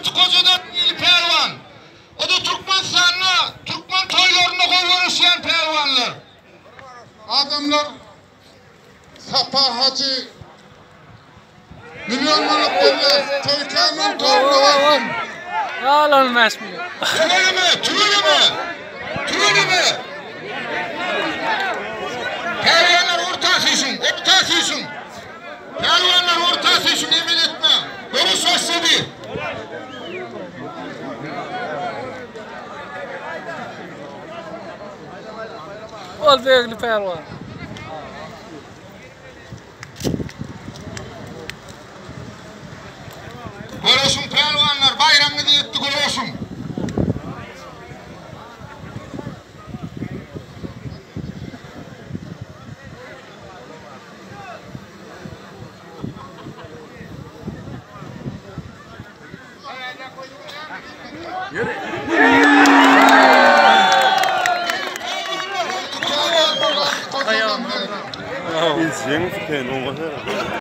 Artıkoza'dan il pehlivan. O da Türkmenistan'la, Türkmen toylarında konuşan pehlivanlar. Adamlar Sapa Hacı milyon manatlarla Toykan'ın toyunu alsın. Alınmaz mı? Tülünü mü? Pehlivanlar ortasıysın. Pehlivanlar ortasıysın, emin etme. Doğru söyledi. Ol büyüklü pehlivan. Görüşün pehlivanlar, bayramını yetti görüşün. Ayağım. Biz yeni tutuyoruz, o kadar.